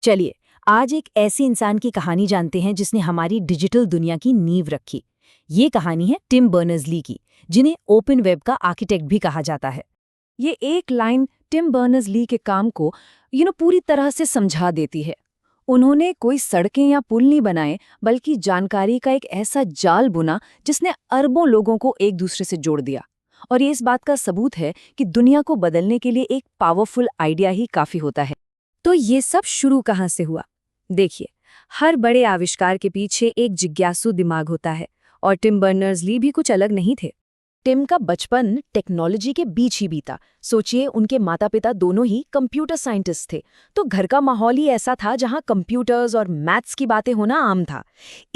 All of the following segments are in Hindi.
चलिए, आज एक ऐसे इंसान की कहानी जानते हैं जिसने हमारी डिजिटल दुनिया की नींव रखी। ये कहानी है टिम बर्नर्स-ली की, जिन्हें ओपन वेब का आर्किटेक्ट भी कहा जाता है। ये एक लाइन टिम बर्नर्स-ली के काम को पूरी तरह से समझा देती है। उन्होंने कोई सड़कें या पुल नहीं बनाए, बल्कि जानकारी का एक ऐसा जाल बुना जिसने अरबों लोगों को एक दूसरे से जोड़ दिया। और ये इस बात का सबूत है कि दुनिया को बदलने के लिए एक पावरफुल आइडिया ही काफी होता है। तो ये सब शुरू कहाँ से हुआ? देखिए, हर बड़े आविष्कार के पीछे एक जिज्ञासु दिमाग होता है, और टिम बर्नर्स-ली भी कुछ अलग नहीं थे। टिम का बचपन टेक्नोलॉजी के बीच ही बीता। सोचिए, उनके माता-पिता दोनों ही कंप्यूटर साइंटिस्ट थे, तो घर का माहौल ही ऐसा था जहां कंप्यूटर्स और मैथ्स की बातें होना आम था।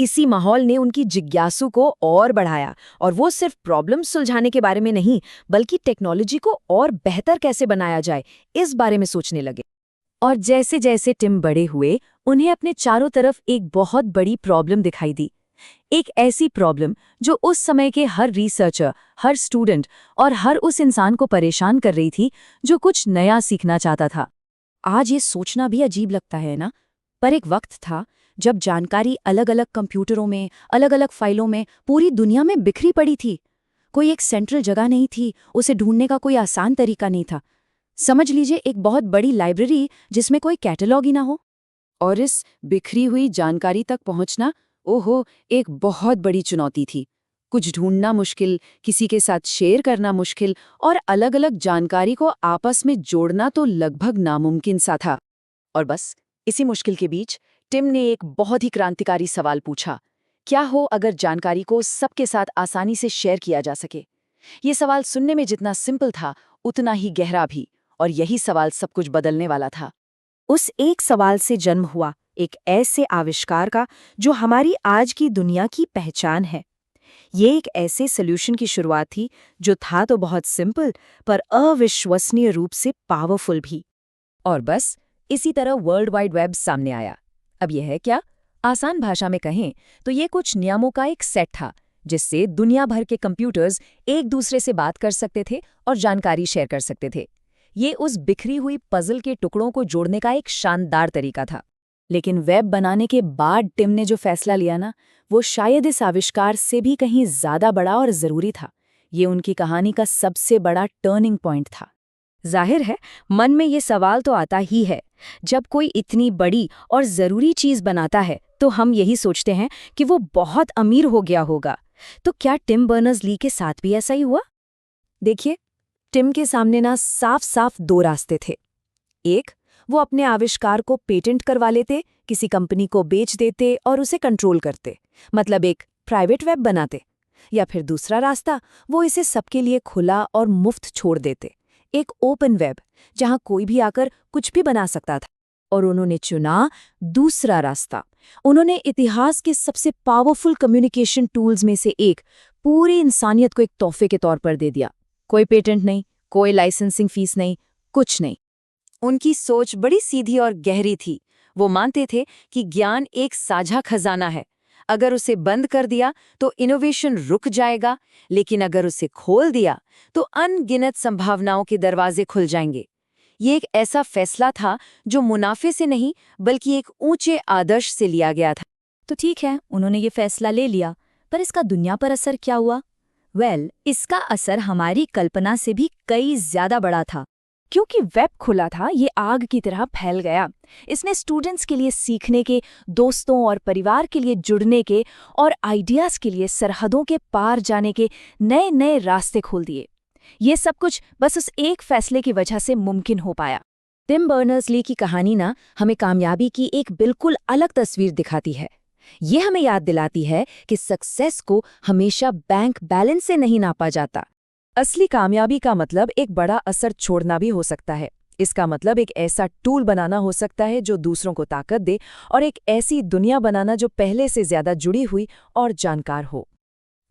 इसी माहौल ने उनकी जिज्ञासु को और बढ़ाया, और वो सिर्फ प्रॉब्लम सुलझाने के बारे में नहीं, बल्कि टेक्नोलॉजी को और बेहतर कैसे बनाया जाए, इस बारे में सोचने लगे। और जैसे जैसे टिम बड़े हुए, उन्हें अपने चारों तरफ एक बहुत बड़ी प्रॉब्लम दिखाई दी। एक ऐसी प्रॉब्लम जो उस समय के हर रिसर्चर, हर स्टूडेंट और हर उस इंसान को परेशान कर रही थी जो कुछ नया सीखना चाहता था। आज ये सोचना भी अजीब लगता है ना, पर एक वक्त था जब जानकारी अलग अलग कंप्यूटरों में, अलग अलग फाइलों में पूरी दुनिया में बिखरी पड़ी थी। कोई एक सेंट्रल जगह नहीं थी, उसे ढूंढने का कोई आसान तरीका नहीं था। समझ लीजिए, एक बहुत बड़ी लाइब्रेरी जिसमें कोई कैटलॉग ही ना हो। और इस बिखरी हुई जानकारी तक पहुंचना, ओहो, एक बहुत बड़ी चुनौती थी। कुछ ढूंढना मुश्किल, किसी के साथ शेयर करना मुश्किल, और अलग अलग जानकारी को आपस में जोड़ना तो लगभग नामुमकिन सा था। और बस इसी मुश्किल के बीच टिम ने एक बहुत ही क्रांतिकारी सवाल पूछा। क्या हो अगर जानकारी को सबके साथ आसानी से शेयर किया जा सके? ये सवाल सुनने में जितना सिंपल था, उतना ही गहरा भी। और यही सवाल सब कुछ बदलने वाला था। उस एक सवाल से जन्म हुआ एक ऐसे आविष्कार का जो हमारी आज की दुनिया की पहचान है। ये एक ऐसे सॉल्यूशन की शुरुआत थी जो था तो बहुत सिंपल, पर अविश्वसनीय रूप से पावरफुल भी। और बस इसी तरह वर्ल्ड वाइड वेब सामने आया। अब यह है क्या? आसान भाषा में कहें तो ये कुछ नियमों का एक सेट था जिससे दुनिया भर के कंप्यूटर्स एक दूसरे से बात कर सकते थे और जानकारी शेयर कर सकते थे। ये उस बिखरी हुई पजल के टुकड़ों को जोड़ने का एक शानदार तरीका था। लेकिन वेब बनाने के बाद टिम ने जो फैसला लिया ना, वो शायद इस आविष्कार से भी कहीं ज्यादा बड़ा और जरूरी था। ये उनकी कहानी का सबसे बड़ा टर्निंग पॉइंट था। जाहिर है, मन में ये सवाल तो आता ही है, जब कोई इतनी बड़ी और जरूरी चीज बनाता है तो हम यही सोचते हैं कि वो बहुत अमीर हो गया होगा। तो क्या टिम बर्नर्स-ली के साथ भी ऐसा ही हुआ? देखिए, टिम के सामने ना साफ साफ दो रास्ते थे। एक, वो अपने आविष्कार को पेटेंट करवा लेते, किसी कंपनी को बेच देते और उसे कंट्रोल करते, मतलब एक प्राइवेट वेब बनाते। या फिर दूसरा रास्ता, वो इसे सबके लिए खुला और मुफ्त छोड़ देते, एक ओपन वेब जहां कोई भी आकर कुछ भी बना सकता था। और उन्होंने चुना दूसरा रास्ता। उन्होंने इतिहास के सबसे पावरफुल कम्युनिकेशन टूल्स में से एक पूरी इंसानियत को एक तोहफे के तौर पर दे दिया। कोई पेटेंट नहीं, कोई लाइसेंसिंग फीस नहीं, कुछ नहीं। उनकी सोच बड़ी सीधी और गहरी थी। वो मानते थे कि ज्ञान एक साझा खजाना है। अगर उसे बंद कर दिया तो इनोवेशन रुक जाएगा, लेकिन अगर उसे खोल दिया तो अनगिनत संभावनाओं के दरवाजे खुल जाएंगे। ये एक ऐसा फैसला था जो मुनाफे से नहीं, बल्कि एक ऊंचे आदर्श से लिया गया था। तो ठीक है, उन्होंने ये फैसला ले लिया, पर इसका दुनिया पर असर क्या हुआ? इसका असर हमारी कल्पना से भी कई ज्यादा बड़ा था। क्योंकि वेब खुला था, ये आग की तरह फैल गया। इसने स्टूडेंट्स के लिए सीखने के, दोस्तों और परिवार के लिए जुड़ने के, और आइडियाज के लिए सरहदों के पार जाने के नए नए रास्ते खोल दिए। ये सब कुछ बस उस एक फैसले की वजह से मुमकिन हो पाया। टिम बर्नर्स-ली की कहानी ना हमें कामयाबी की एक बिल्कुल अलग तस्वीर दिखाती है। ये हमें याद दिलाती है कि सक्सेस को हमेशा बैंक बैलेंस से नहीं नापा जाता। असली कामयाबी का मतलब एक बड़ा असर छोड़ना भी हो सकता है। इसका मतलब एक ऐसा टूल बनाना हो सकता है जो दूसरों को ताकत दे, और एक ऐसी दुनिया बनाना जो पहले से ज्यादा जुड़ी हुई और जानकार हो।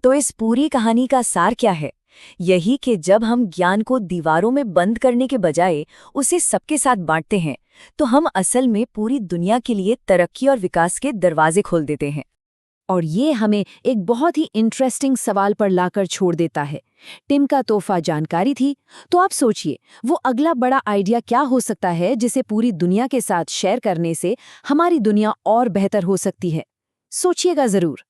तो इस पूरी कहानी का सार क्या है? यही कि जब हम ज्ञान को दीवारों में बंद करने के बजाय उसे सबके साथ बांटते हैं, तो हम असल में पूरी दुनिया के लिए तरक्की और विकास के दरवाजे खोल देते हैं। और ये हमें एक बहुत ही इंटरेस्टिंग सवाल पर लाकर छोड़ देता है। टिम का तोहफा जानकारी थी, तो आप सोचिए वो अगला बड़ा आइडिया क्या हो सकता है जिसे पूरी दुनिया के साथ शेयर करने से हमारी दुनिया और बेहतर हो सकती है। सोचिएगा ज़रूर।